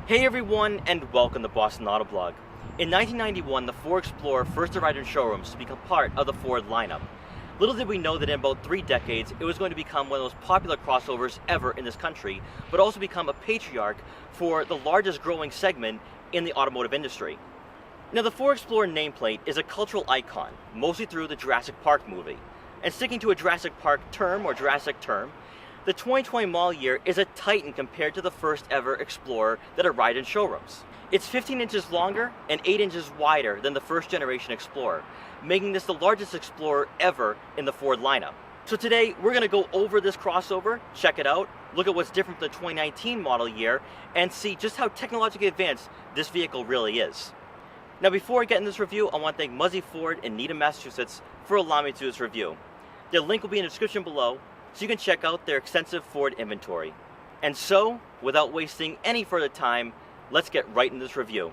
Hey everyone, and welcome to Boston Autoblog. In 1991, the Ford Explorer first arrived in showrooms to become part of the Ford lineup. Little did we know that in about 3 decades, it was going to become one of the most popular crossovers ever in this country, but also become a patriarch for the largest growing segment in the automotive industry. Now, the Ford Explorer nameplate is a cultural icon, mostly through the Jurassic Park movie. And sticking to a Jurassic Park term, or Jurassic term, the 2020 model year is a titan compared to the first ever Explorer that arrived in showrooms. It's 15 inches longer and 8 inches wider than the first generation Explorer, making this the largest Explorer ever in the Ford lineup. So today, we're going to go over this crossover, check it out, look at what's different from the 2019 model year, and see just how technologically advanced this vehicle really is. Now, before I get into this review, I want to thank Muzzy Ford in Needham, Massachusetts for allowing me to do this review. Their link will be in the description below, so you can check out their extensive Ford inventory. And so, without wasting any further time, let's get right into this review.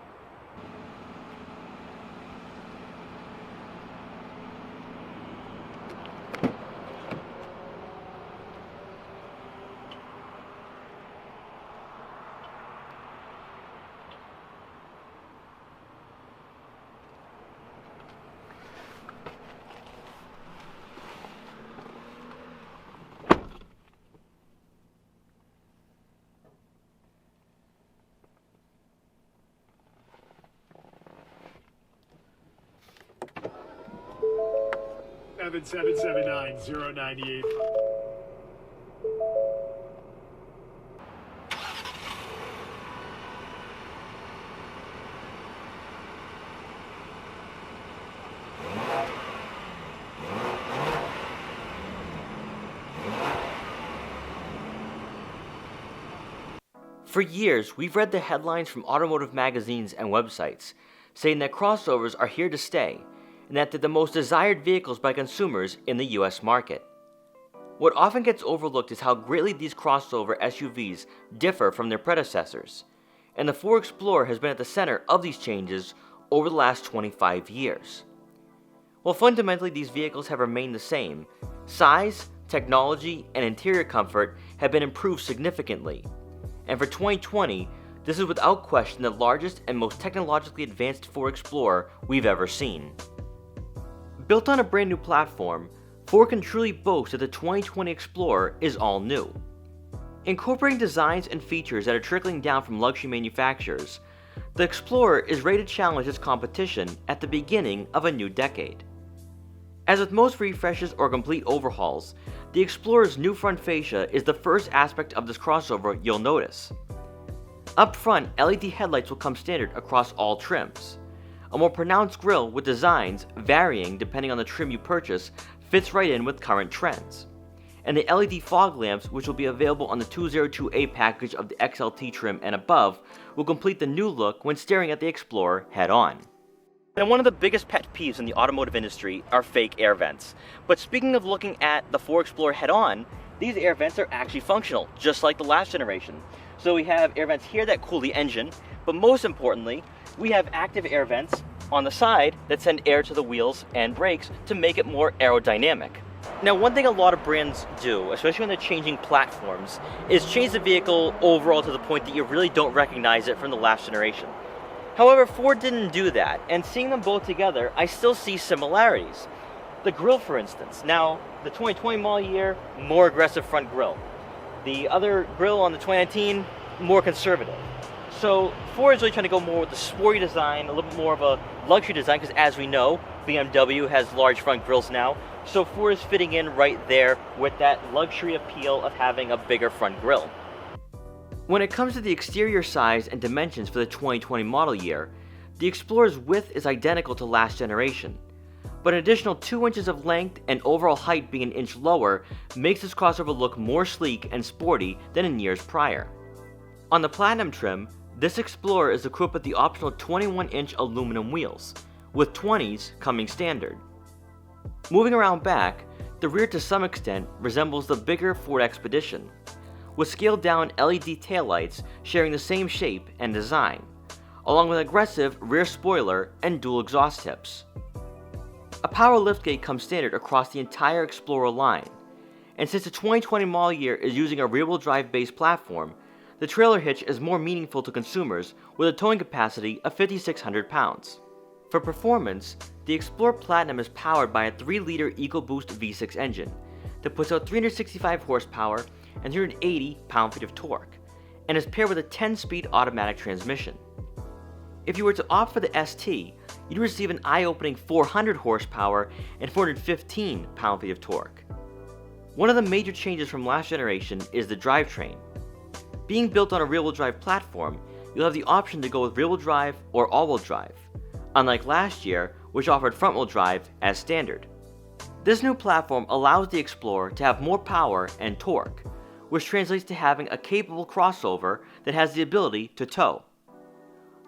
Evan 779-098. For years, we've read the headlines from automotive magazines and websites saying that crossovers are here to stay and that they're the most desired vehicles by consumers in the US market. What often gets overlooked is how greatly these crossover SUVs differ from their predecessors, and the Ford Explorer has been at the center of these changes over the last 25 years. While fundamentally these vehicles have remained the same, size, technology, and interior comfort have been improved significantly. And for 2020, this is without question the largest and most technologically advanced Ford Explorer we've ever seen. Built on a brand new platform, Ford can truly boast that the 2020 Explorer is all new. Incorporating designs and features that are trickling down from luxury manufacturers, the Explorer is ready to challenge its competition at the beginning of a new decade. As with most refreshes or complete overhauls, the Explorer's new front fascia is the first aspect of this crossover you'll notice. Up front, LED headlights will come standard across all trims. A more pronounced grille with designs varying depending on the trim you purchase fits right in with current trends. And the LED fog lamps, which will be available on the 202A package of the XLT trim and above, will complete the new look when staring at the Explorer head-on. And one of the biggest pet peeves in the automotive industry are fake air vents. But speaking of looking at the Ford Explorer head-on, these air vents are actually functional, just like the last generation. So we have air vents here that cool the engine, but most importantly, we have active air vents on the side that send air to the wheels and brakes to make it more aerodynamic. Now, one thing a lot of brands do, especially when they're changing platforms, is change the vehicle overall to the point that you really don't recognize it from the last generation. However, Ford didn't do that, and seeing them both together, I still see similarities. The grille, for instance. Now, the 2020 model year, more aggressive front grille. The other grille on the 2019, more conservative. So Ford is really trying to go more with the sporty design, a little bit more of a luxury design, because as we know, BMW has large front grilles now. So Ford is fitting in right there with that luxury appeal of having a bigger front grille. When it comes to the exterior size and dimensions for the 2020 model year, the Explorer's width is identical to last generation, but an additional 2 inches of length and overall height being an inch lower makes this crossover look more sleek and sporty than in years prior. On the Platinum trim, this Explorer is equipped with the optional 21-inch aluminum wheels, with 20s coming standard. Moving around back, the rear to some extent resembles the bigger Ford Expedition, with scaled-down LED taillights sharing the same shape and design, along with an aggressive rear spoiler and dual exhaust tips. A power liftgate comes standard across the entire Explorer line, and since the 2020 model year is using a rear-wheel drive based platform, the trailer hitch is more meaningful to consumers with a towing capacity of 5,600 pounds. For performance, the Explorer Platinum is powered by a 3-liter EcoBoost V6 engine that puts out 365 horsepower and 380 pound-feet of torque, and is paired with a 10-speed automatic transmission. If you were to opt for the ST, you'd receive an eye-opening 400 horsepower and 415 pound-feet of torque. One of the major changes from last generation is the drivetrain. Being built on a rear-wheel drive platform, you'll have the option to go with rear-wheel drive or all-wheel drive, unlike last year, which offered front-wheel drive as standard. This new platform allows the Explorer to have more power and torque, which translates to having a capable crossover that has the ability to tow.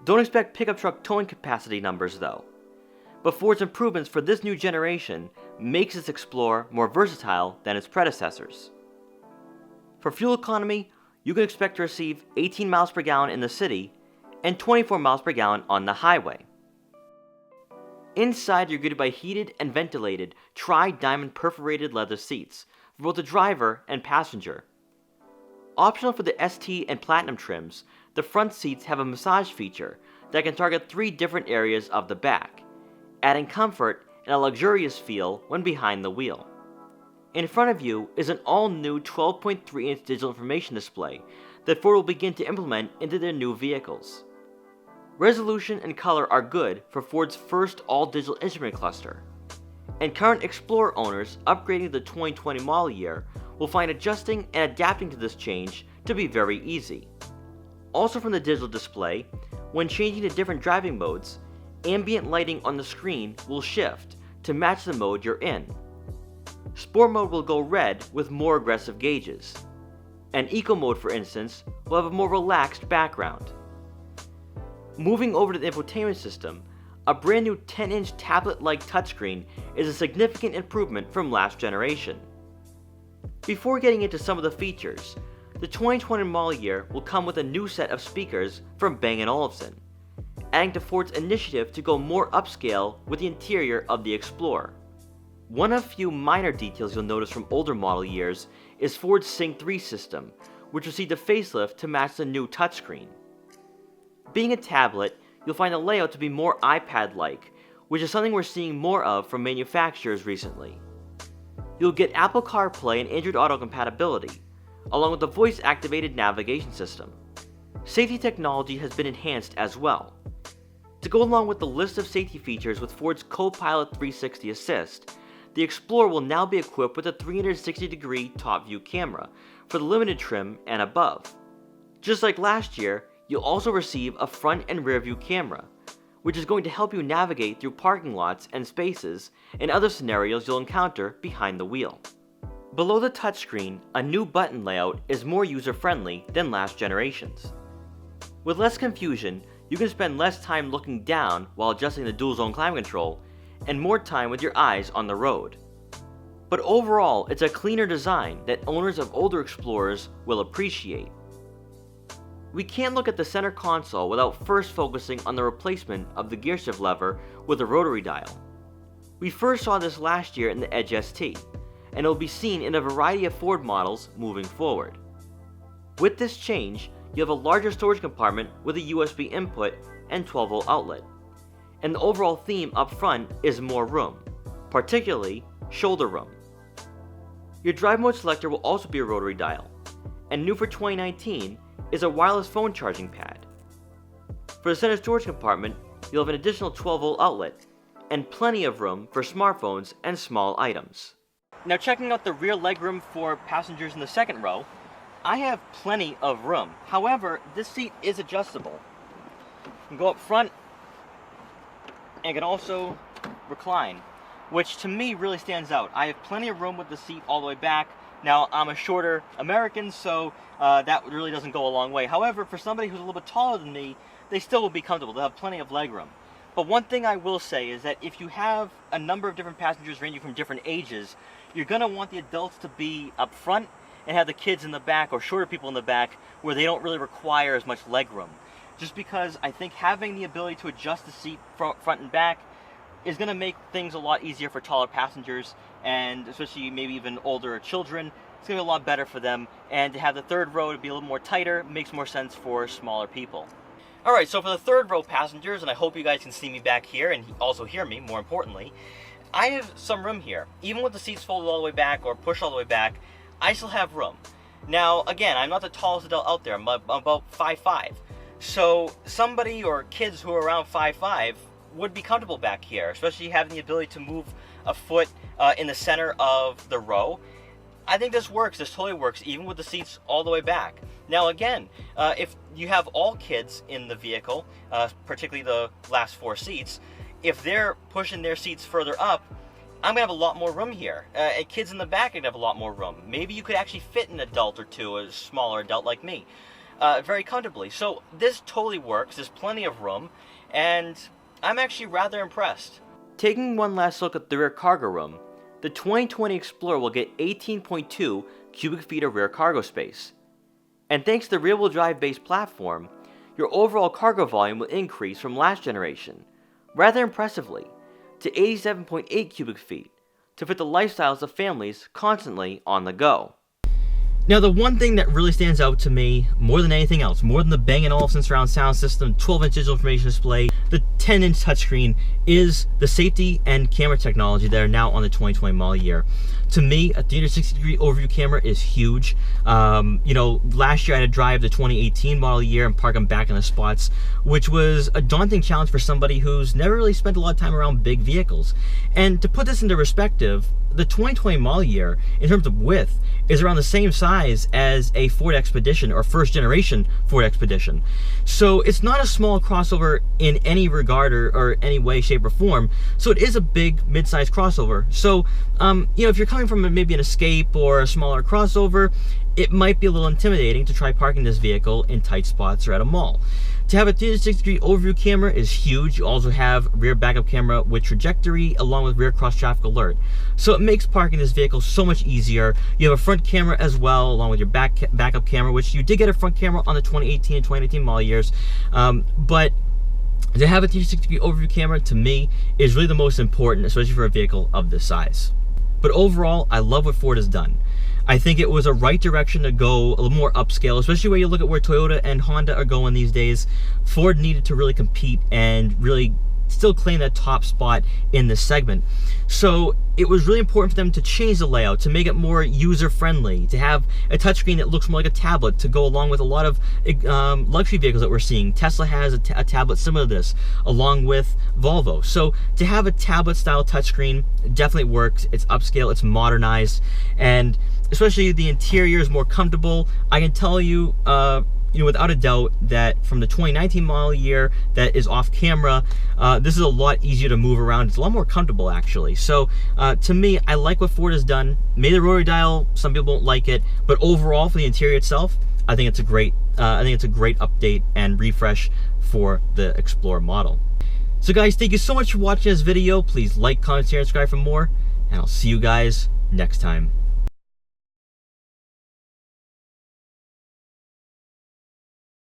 Don't expect pickup truck towing capacity numbers though, but Ford's improvements for this new generation makes this Explorer more versatile than its predecessors. For fuel economy, you can expect to receive 18 miles per gallon in the city and 24 miles per gallon on the highway. Inside, you're greeted by heated and ventilated tri-diamond perforated leather seats for both the driver and passenger. Optional for the ST and Platinum trims, the front seats have a massage feature that can target 3 different areas of the back, adding comfort and a luxurious feel when behind the wheel. In front of you is an all-new 12.3-inch digital information display that Ford will begin to implement into their new vehicles. Resolution and color are good for Ford's first all-digital instrument cluster, and current Explorer owners upgrading the 2020 model year will find adjusting and adapting to this change to be very easy. Also from the digital display, when changing to different driving modes, ambient lighting on the screen will shift to match the mode you're in. Sport mode will go red with more aggressive gauges, and Eco mode, for instance, will have a more relaxed background. Moving over to the infotainment system, a brand new 10-inch tablet-like touchscreen is a significant improvement from last generation. Before getting into some of the features, the 2020 model year will come with a new set of speakers from Bang & Olufsen, adding to Ford's initiative to go more upscale with the interior of the Explorer. One of few minor details you'll notice from older model years is Ford's Sync 3 system, which received a facelift to match the new touchscreen. Being a tablet, you'll find the layout to be more iPad-like, which is something we're seeing more of from manufacturers recently. You'll get Apple CarPlay and Android Auto compatibility, along with the voice-activated navigation system. Safety technology has been enhanced as well. To go along with the list of safety features with Ford's Copilot 360 Assist, the Explorer will now be equipped with a 360-degree top-view camera for the limited trim and above. Just like last year, you'll also receive a front and rear view camera, which is going to help you navigate through parking lots and spaces and other scenarios you'll encounter behind the wheel. Below the touchscreen, a new button layout is more user-friendly than last generations. With less confusion, you can spend less time looking down while adjusting the dual-zone climate control, and more time with your eyes on the road. But overall, it's a cleaner design that owners of older Explorers will appreciate. We can't look at the center console without first focusing on the replacement of the gear shift lever with a rotary dial. We first saw this last year in the Edge ST, and it will be seen in a variety of Ford models moving forward. With this change, you have a larger storage compartment with a USB input and 12-volt outlet, and the overall theme up front is more room, particularly shoulder room. Your drive mode selector will also be a rotary dial, and new for 2019 is a wireless phone charging pad. For the center storage compartment, you'll have an additional 12-volt outlet, and plenty of room for smartphones and small items. Now checking out the rear legroom for passengers in the second row, I have plenty of room. However, this seat is adjustable. You can go up front, and can also recline, which to me really stands out. I have plenty of room with the seat all the way back. Now, I'm a shorter American, so that really doesn't go a long way. However, for somebody who's a little bit taller than me, they still will be comfortable. They'll have plenty of legroom. But one thing I will say is that if you have a number of different passengers ranging from different ages, you're going to want the adults to be up front and have the kids in the back or shorter people in the back where they don't really require as much legroom. Just because I think having the ability to adjust the seat front and back is going to make things a lot easier for taller passengers, and especially maybe even older children. it's going to be a lot better for them, and to have the third row to be a little more tighter makes more sense for smaller people. Alright, so for the third row passengers, and I hope you guys can see me back here and also hear me, more importantly, I have some room here. Even with the seats folded all the way back or pushed all the way back, I still have room. Now, again, I'm not the tallest adult out there. I'm about 5'5". So somebody or kids who are around 5'5" would be comfortable back here, especially having the ability to move a foot in the center of the row. I think this works. This totally works, even with the seats all the way back. Now, again, if you have all kids in the vehicle, particularly the last 4 seats, if they're pushing their seats further up, I'm going to have a lot more room here. And kids in the back are going to have a lot more room. Maybe you could actually fit an adult or two, a smaller adult like me, very comfortably. So this totally works. There's plenty of room, and I'm actually rather impressed. Taking one last look at the rear cargo room, the 2020 Explorer will get 18.2 cubic feet of rear cargo space. And thanks to the rear-wheel drive-based platform, your overall cargo volume will increase from last generation, rather impressively, to 87.8 cubic feet, to fit the lifestyles of families constantly on the go. Now, the one thing that really stands out to me, more than anything else, more than the Bang & Olufsen surround sound system, 12-inch digital information display, the 10-inch touchscreen, is the safety and camera technology that are now on the 2020 model year. To me, a 360-degree overview camera is huge. You know, last year I had to drive the 2018 model year and park them back in the spots, which was a daunting challenge for somebody who's never really spent a lot of time around big vehicles. And to put this into perspective, the 2020 model year, in terms of width, is around the same size as a Ford Expedition, or first generation Ford Expedition. So it's not a small crossover in any regard or any way, shape, or form. So it is a big mid-size crossover. So, you know, if you're coming from maybe an Escape or a smaller crossover, it might be a little intimidating to try parking this vehicle in tight spots or at a mall. To have a 360-degree overview camera is huge. You also have rear backup camera with trajectory along with rear cross traffic alert. So it makes parking this vehicle so much easier. You have a front camera as well, along with your backup camera, which you did get a front camera on the 2018 and 2019 model years. But to have a 360-degree overview camera, to me, is really the most important, especially for a vehicle of this size. But overall, I love what Ford has done. I think it was a right direction to go a little more upscale, especially when you look at where Toyota and Honda are going these days. Ford needed to really compete and really still claim that top spot in this segment. So it was really important for them to change the layout, to make it more user-friendly, to have a touchscreen that looks more like a tablet to go along with a lot of luxury vehicles that we're seeing. Tesla has a tablet similar to this, along with Volvo. So to have a tablet-style touchscreen definitely works. It's upscale, it's modernized, and especially the interior is more comfortable. I can tell you, you know, without a doubt, that from the 2019 model year that is off camera, this is a lot easier to move around. It's a lot more comfortable, actually. So to me, I like what Ford has done. Maybe the rotary dial, some people won't like it, but overall for the interior itself, I think it's a great update and refresh for the Explorer model. So guys, thank you so much for watching this video. Please like, comment, share, and subscribe for more, and I'll see you guys next time.